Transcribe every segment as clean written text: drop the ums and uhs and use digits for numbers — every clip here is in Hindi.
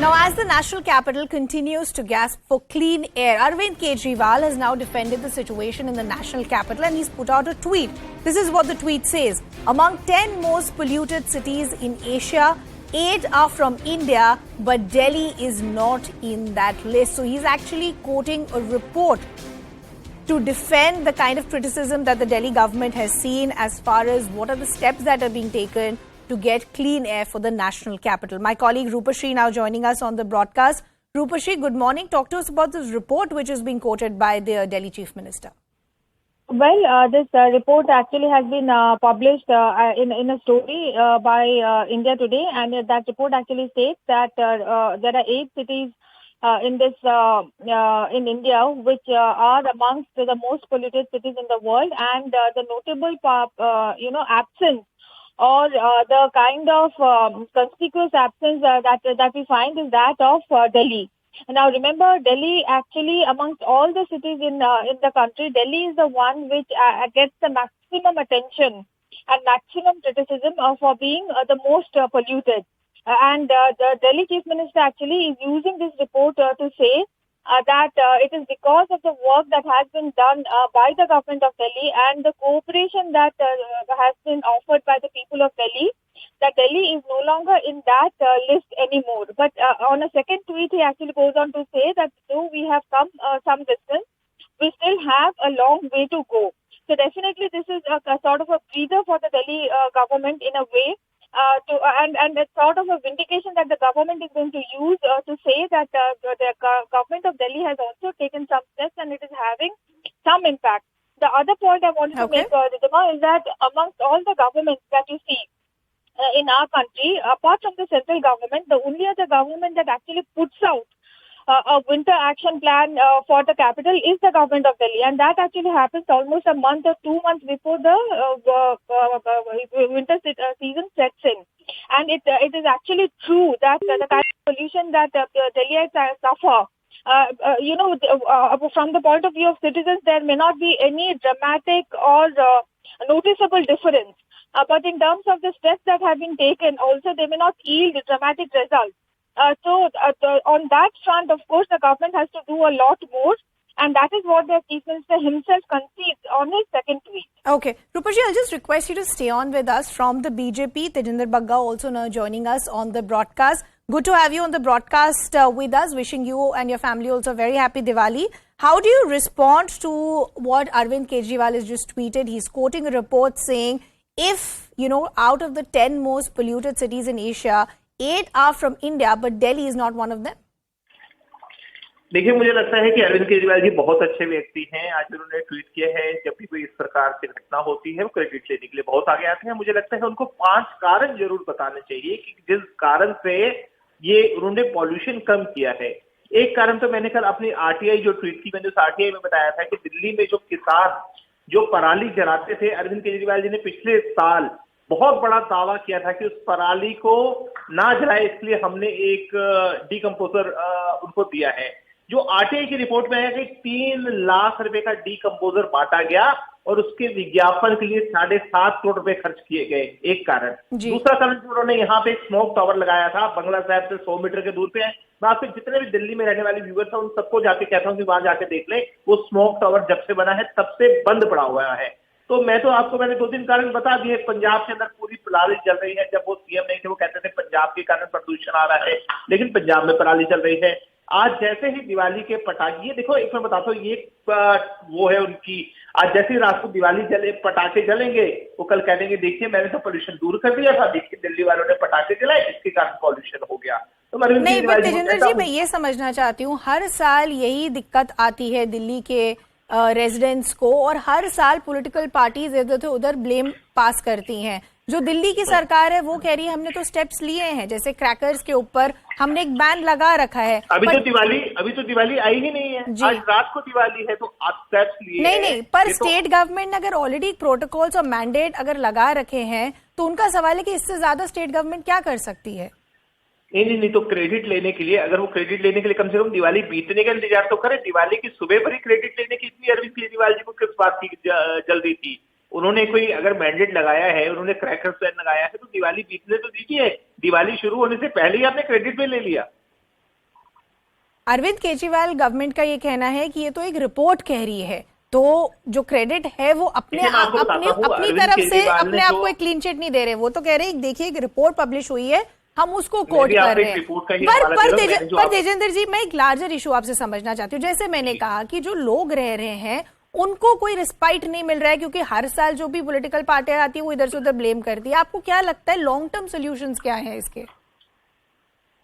Now, as the national capital continues to gasp for clean air, Arvind Kejriwal has now defended the situation in the national capital and he's put out a tweet. This is what the tweet says. Among 10 most polluted cities in Asia, 8 are from India, but Delhi is not in that list. So he's actually quoting a report to defend the kind of criticism that the Delhi government has seen as far as what are the steps that are being taken to get clean air for the national capital. My colleague Rupashri now joining us on the broadcast. Rupashri, good morning. Talk to us about this report which is being quoted by the Delhi Chief Minister. Well, this report actually has been published in a story by India Today, and that report actually states that there are 8 cities in India which are amongst the most polluted cities in the world, and the notable absence or the kind of conspicuous absence that we find is that of Delhi. Now, remember, Delhi actually, amongst all the cities in the country, Delhi is the one which gets the maximum attention and maximum criticism for being the most polluted. And the Delhi Chief Minister actually is using this report to say that it is because of the work that has been done by the government of Delhi and the cooperation that has been offered by the people of Delhi, that Delhi is no longer in that list anymore. But on a second tweet, he actually goes on to say that though we have come some distance, we still have a long way to go. So definitely this is a sort of a breather for the Delhi government in a way. And it's sort of a vindication that the government is going to use to say that the government of Delhi has also taken some steps and it is having some impact. The other point I wanted to make, Ridhima, is that amongst all the governments that you see in our country, apart from the central government, the only other government that actually puts out a winter action plan for the capital is the government of Delhi, and that actually happens almost a month or 2 months before the winter season sets in. And it is actually true that the kind of pollution that Delhiites suffer, from the point of view of citizens, there may not be any dramatic or noticeable difference. But in terms of the steps that have been taken, also they may not yield dramatic results. So on that front, of course, the government has to do a lot more. And that is what the Chief Minister himself concedes on his second tweet. Okay. Rupashri, I'll just request you to stay on with us from the BJP. Tejinder Bagga also now joining us on the broadcast. Good to have you on the broadcast with us. Wishing you and your family also a very happy Diwali. How do you respond to what Arvind Kejriwal has just tweeted? He's quoting a report saying, if, out of the 10 most polluted cities in Asia, 8 are from India, but Delhi is not one of them. देखिए, मुझे लगता है कि अरविंद केजरीवाल जी बहुत अच्छे व्यक्ति हैं। आज उन्होंने ट्वीट किया है, जब भी कोई इस प्रकार से घटना होती है वो क्रेडिट लेने के लिए बहुत आगे आते हैं। मुझे लगता है उनको 5 कारण जरूर बताने चाहिए कि जिस कारण से ये उन्होंने पॉल्यूशन कम किया है। एक कारण तो मैंने कल अपनी आरटीआई जो ट्वीट की, मैंने उस आरटीआई में बताया था कि दिल्ली में जो किसान जो पराली जलाते थे, अरविंद केजरीवाल जी ने पिछले साल बहुत बड़ा दावा किया था कि उस पराली को ना जलाए, इसलिए हमने एक डीकंपोजर उनको दिया है। जो आरटीआई की रिपोर्ट में है कि 3 लाख रुपए का डीकंपोजर बांटा गया और उसके विज्ञापन के लिए 7.5 करोड़ रुपए खर्च किए गए। एक कारण। दूसरा कारण, उन्होंने यहाँ पे एक स्मोक टावर लगाया था, बंगला साहब से 100 मीटर के दूर पे है। मैं आपके जितने भी दिल्ली में रहने वाले व्यूअर्स हैं उन सबको जाके कहता हूँ कि वहां जाके देख ले, वो स्मोक टावर जब से बना है तब से बंद पड़ा हुआ है। तो मैंने 2-3 कारण बता दिए। पंजाब के अंदर पूरी पराली चल रही है। जब वो सीएम नहीं थे वो कहते थे पंजाब के कारण प्रदूषण आ रहा है, लेकिन पंजाब में पराली चल रही है। आज जैसे ही दिवाली के पटाखे, ये देखो, एक मैं बताता हूँ, ये वो है उनकी, आज जैसे ही रात को दिवाली पटाखे जलेंगे, वो कल कह देंगे देखिए मैंने तो पोल्यूशन दूर कर दिया था, देखिए दिल्ली वालों ने पटाखे जलाए, इसके कारण पॉल्यूशन हो गया। तो नहीं, पर तेजिंदर जी, मैं ये समझना चाहती हूँ, हर साल यही दिक्कत आती है दिल्ली के रेजिडेंट्स को, और हर साल पॉलिटिकल पार्टीज इधर से उधर ब्लेम पास करती हैं। जो दिल्ली की सरकार है वो कह रही है हमने तो स्टेप्स लिए हैं, जैसे क्रैकर्स के ऊपर हमने एक बैन लगा रखा है। अभी तो दिवाली आई ही नहीं है, आज रात को दिवाली है, तो आप स्टेप्स लिए नहीं, पर स्टेट गवर्नमेंट ने अगर ऑलरेडी प्रोटोकॉल्स और मैंडेट अगर लगा रखे हैं तो उनका सवाल है कि इससे ज्यादा स्टेट गवर्नमेंट क्या कर सकती है। नहीं, तो क्रेडिट लेने के लिए, अगर वो क्रेडिट लेने के लिए कम से कम दिवाली बीतने का इंतजार तो करे। दिवाली की सुबह पर ही क्रेडिट लेने की इतनी अरविंद केजरीवाल जी को किस बात की जल्दी थी? उन्होंने कोई अगर मैंडेट लगाया है, उन्होंने क्रैकर्स बैन लगाया है, तो दिवाली बीतने तो दीजिए। दिवाली शुरू होने से पहले ही आपने क्रेडिट पे ले लिया। अरविंद केजरीवाल गवर्नमेंट का ये कहना है कि ये तो एक रिपोर्ट कह रही है, तो जो क्रेडिट है वो अपनी तरफ से अपने आप को एक क्लीन चिट नहीं दे रहे। वो तो कह रहे हैं देखिए एक रिपोर्ट पब्लिश हुई है, हम उसको कोट कर रहे हैं। पर तेजेंद्र जी, मैं एक लार्जर इशू आपसे समझना चाहती हूँ। जैसे मैंने कहा कि जो लोग रह रहे हैं उनको कोई रिस्पाइट नहीं मिल रहा है, क्योंकि हर साल जो भी पॉलिटिकल पार्टियां आती है वो इधर से उधर ब्लेम करती है। आपको क्या लगता है लॉन्ग टर्म सोल्यूशंस क्या है इसके?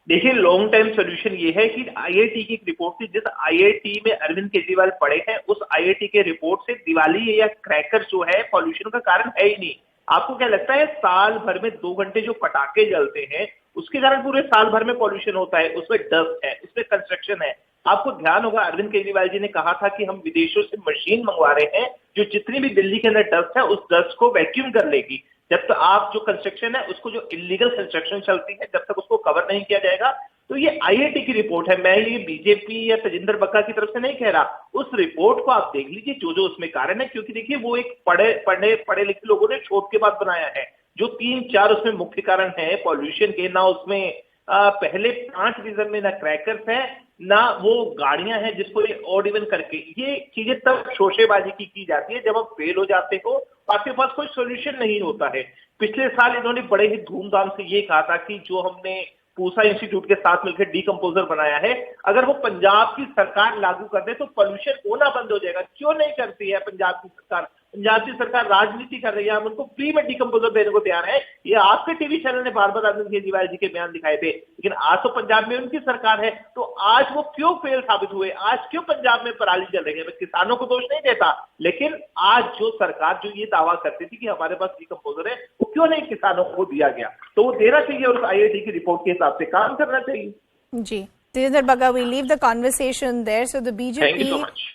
देखिए, लॉन्ग टर्म सोल्यूशन ये है कि आईआईटी की एक रिपोर्ट थी, जिस आईआईटी में अरविंद केजरीवाल पढ़े हैं, उस आईआईटी के रिपोर्ट से दिवाली या क्रैकर जो है पॉल्यूशन का कारण है ही नहीं। आपको क्या लगता है साल भर में 2 घंटे जो पटाखे जलते हैं उसके कारण पूरे साल भर में पॉल्यूशन होता है? उसमें डस्ट है, उसमें कंस्ट्रक्शन है। आपको ध्यान होगा अरविंद केजरीवाल जी ने कहा था कि हम विदेशों से मशीन मंगवा रहे हैं जो जितनी भी दिल्ली के अंदर डस्ट है उस डस्ट को वैक्यूम कर लेगी। जब तक आप जो कंस्ट्रक्शन है उसको, जो इलीगल कंस्ट्रक्शन चलती है, जब तक उसको कवर नहीं किया जाएगा। तो ये आईआईटी की रिपोर्ट है, मैं ये बीजेपी या तजिंदर बग्गा की तरफ से नहीं कह रहा। उस रिपोर्ट को आप देख लीजिए जो जो उसमें कारण है, क्योंकि देखिए वो एक पढ़े लिखे लोगों ने शोध के बाद बनाया है। जो 3-4 उसमें मुख्य कारण है पॉल्यूशन के, ना उसमें पहले 5 रीजन में ना क्रैकर्स है, ना वो गाड़ियां हैं जिसको ये ऑड इवन करके, ये चीजें तब शोशेबाजी की जाती है जब आप फेल हो जाते हो, आपके पास कोई सोल्यूशन नहीं होता है। पिछले साल इन्होंने बड़े ही धूमधाम से ये कहा था कि जो हमने पूसा इंस्टीट्यूट के साथ मिलकर डीकंपोजर बनाया है, अगर वो पंजाब की सरकार लागू कर दे तो पोल्यूशन होना बंद हो जाएगा। क्यों नहीं करती है पंजाब की सरकार? पंजाब की सरकार राजनीति कर रही है, हम उनको फ्री में डीकंपोजर देने को तैयार है। ये आपके टीवी चैनल ने बार बार अरविंद केजरीवाल जी के बयान दिखाए थे, लेकिन आज तो पंजाब में उनकी सरकार है, तो आज वो क्यों फेल साबित हुए? आज क्यों पंजाब में पराली जल रही है? मैं किसानों को दोष नहीं देता, लेकिन आज जो सरकार जो ये दावा करती थी कि हमारे पास डीकंपोजर है, वो क्यों नहीं किसानों को दिया गया? तो वो देना चाहिए और आईआईटी की रिपोर्ट के हिसाब से काम करना चाहिए। जी, Tejinder Bagga, we'll leave the conversation there. So the BJP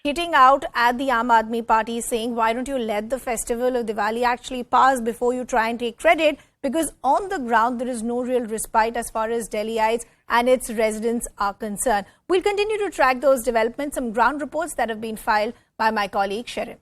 hitting out at the Aam Aadmi Party saying, why don't you let the festival of Diwali actually pass before you try and take credit? Because on the ground, there is no real respite as far as Delhiites and its residents are concerned. We'll continue to track those developments, some ground reports that have been filed by my colleague Sharon.